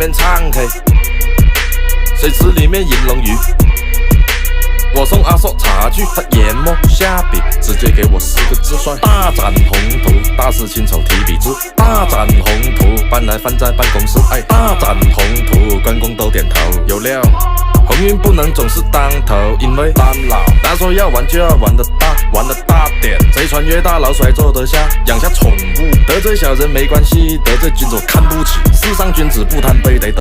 面唱 K， 水池里面银龙鱼。我送阿硕茶具，他研磨下笔，直接给我4个字帅：大展宏图，大肆亲手提笔字。大展宏图，搬来放在办公室。哎，大展宏图，关公都点头。有料，鸿运不能总是当头，因为当老。他说要玩就要玩得大，玩得大点。谁穿越大老鼠还坐得下，养下宠物。得罪小人没关系，得罪君主看不起。世上君子不贪杯，得等